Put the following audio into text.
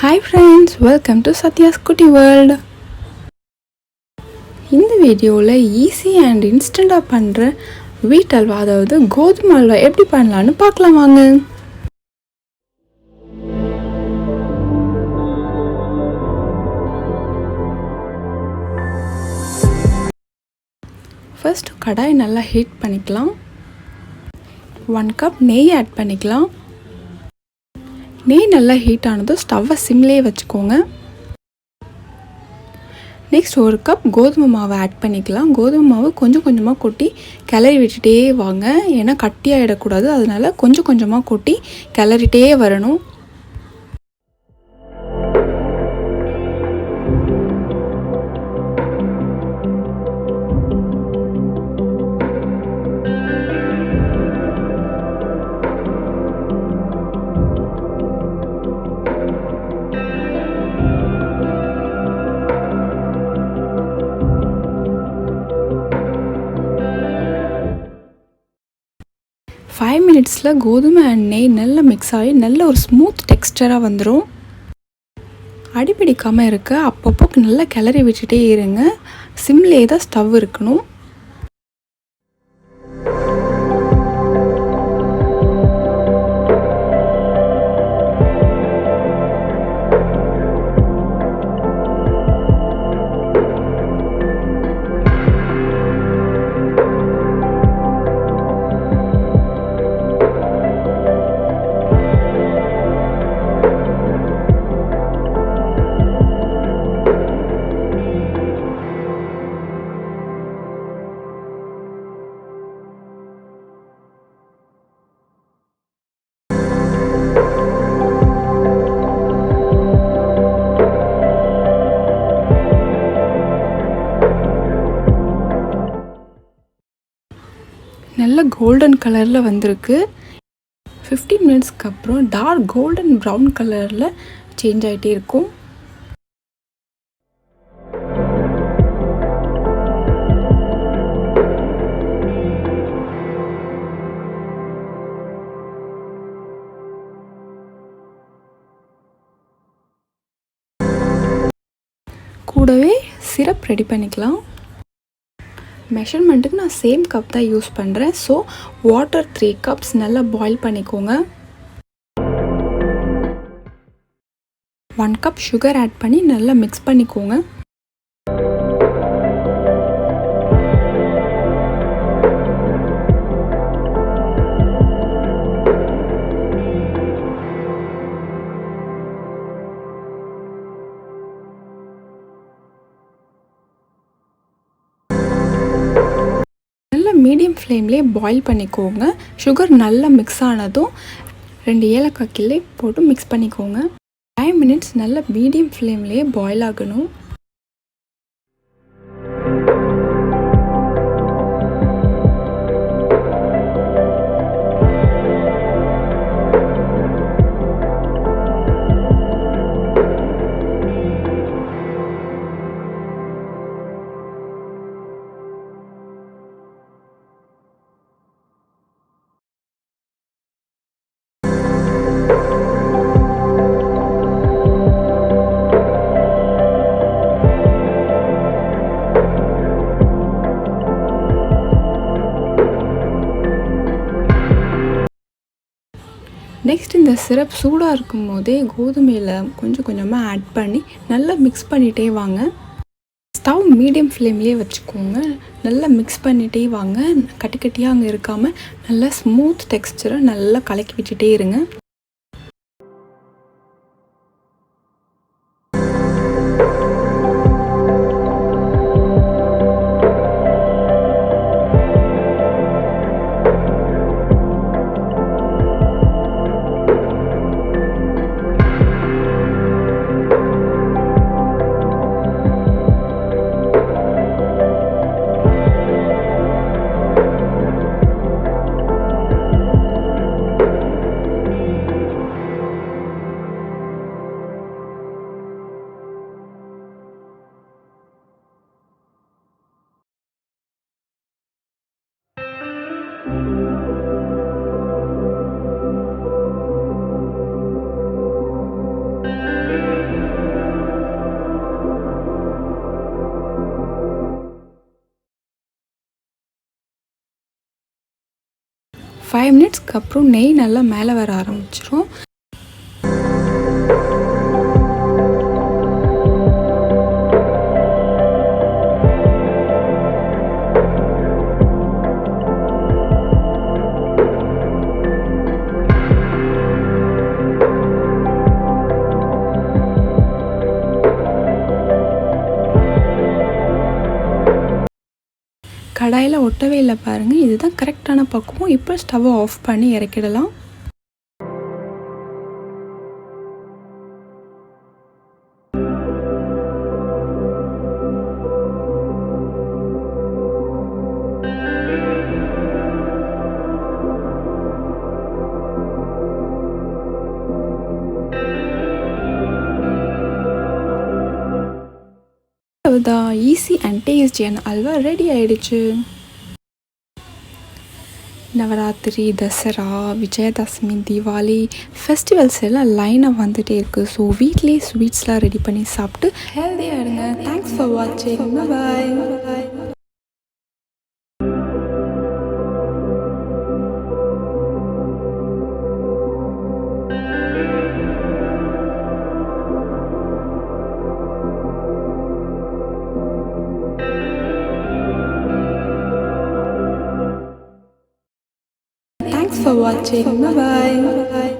Hi friends, welcome to Sathya Kutty World. இந்த வீடியோவில் easy and இன்ஸ்டண்ட்டாக பண்ணுற wheatHalwa, அதாவது கோதுமை அல்வா எப்படி பண்ணலான்னு பார்க்கலாம் வாங்க. ஃபர்ஸ்ட் கடாய் நல்லா ஹீட் பண்ணிக்கலாம். 1 கப் நெய் ஆட் பண்ணிக்கலாம். நெய் நல்லா ஹீட் ஆனதும் ஸ்டவ்வை சிம்லேயே வச்சுக்கோங்க. நெக்ஸ்ட் 1 கப் கோதுமை மாவை ஆட் பண்ணிக்கலாம். கோதுமை மாவு கொஞ்சம் கொஞ்சமாக கொட்டி கிளறி விட்டுட்டே வாங்க, ஏன்னா கட்டியாகிடக்கூடாது. அதனால் கொஞ்சம் கொஞ்சமாக கொட்டி கிளறிட்டே வரணும். ஃபைவ் மினிட்ஸில் கோதுமை அண்ட் நெய் நல்லா மிக்ஸ் ஆகி நல்ல ஒரு ஸ்மூத் டெக்ஸ்டராக வந்துடும். அடிப்பிடிக்காமல் இருக்க அப்பப்போ நல்லா கிளறி விட்டுட்டே இருங்க. சிம்லேயே தான் ஸ்டவ் இருக்கணும். நல்ல கோல்டன் கலரில் வந்திருக்கு. 15 மினிட்ஸ்க்கு அப்புறம் டார்க் கோல்டன் ப்ரௌன் கலரில் சேஞ்ச் ஆகிட்டே இருக்கும். கூடவே சிரப் ரெடி பண்ணிக்கலாம். மெஷர்மெண்ட்டுக்கு நான் சேம் கப் தான் யூஸ் பண்ணுறேன். ஸோ வாட்டர் 3 கப்ஸ் நல்லா பாயில் பண்ணிக்கோங்க. 1 கப் சுகர் ஆட் பண்ணி நல்லா மிக்ஸ் பண்ணிக்கோங்க. மீடியம் ஃப்ளேம்லேயே பாயில் பண்ணிக்கோங்க. சுகர் நல்லா மிக்ஸ் ஆனதும் 2 ஏலக்காய் கிள்ளி போட்டு மிக்ஸ் பண்ணிக்கோங்க. 5 மினிட்ஸ் நல்லா மீடியம் ஃப்ளேம்லேயே பாயில் ஆகணும். நெக்ஸ்ட் இந்த சிரப் சூடாக இருக்கும் போதே கோதுமையில் கொஞ்சம் கொஞ்சமாக ஆட் பண்ணி நல்லா மிக்ஸ் பண்ணிகிட்டே வாங்க. ஸ்டவ் மீடியம் ஃப்ளேம்லேயே வச்சுக்கோங்க. நல்லா மிக்ஸ் பண்ணிகிட்டே வாங்க. கட்டி கட்டியாக அங்கே இருக்காமல் நல்லா ஸ்மூத் டெக்ஸ்டரை நல்லா கலக்கி விட்டுட்டே இருங்க. 5 மினிட்ஸ்க்கு அப்புறம் நெய் நல்லா மேலே வர ஆரம்பிச்சிரும். கடாயில் ஒட்டவே இல்லை பாருங்கள். இதுதான் கரெக்டான பக்குவம். இப்போ ஸ்டவ்வை ஆஃப் பண்ணி இறக்கிடலாம். அதுதான் ஈஸி அண்ட் டேஸ்டியான அல்வா ரெடி ஆயிடுச்சு. நவராத்திரி, தசரா, விஜயதசமி, தீபாவளி ஃபெஸ்டிவல்ஸ் எல்லாம் லைனாக வந்துகிட்டே இருக்குது. ஸோ வீட்லேயே ஸ்வீட்ஸ்லாம் ரெடி பண்ணி சாப்பிட்டு ஹெல்த்தியாக இருங்க. தேங்க்ஸ் ஃபார் வாட்சிங். பாய். Thanks for watching. Bye bye.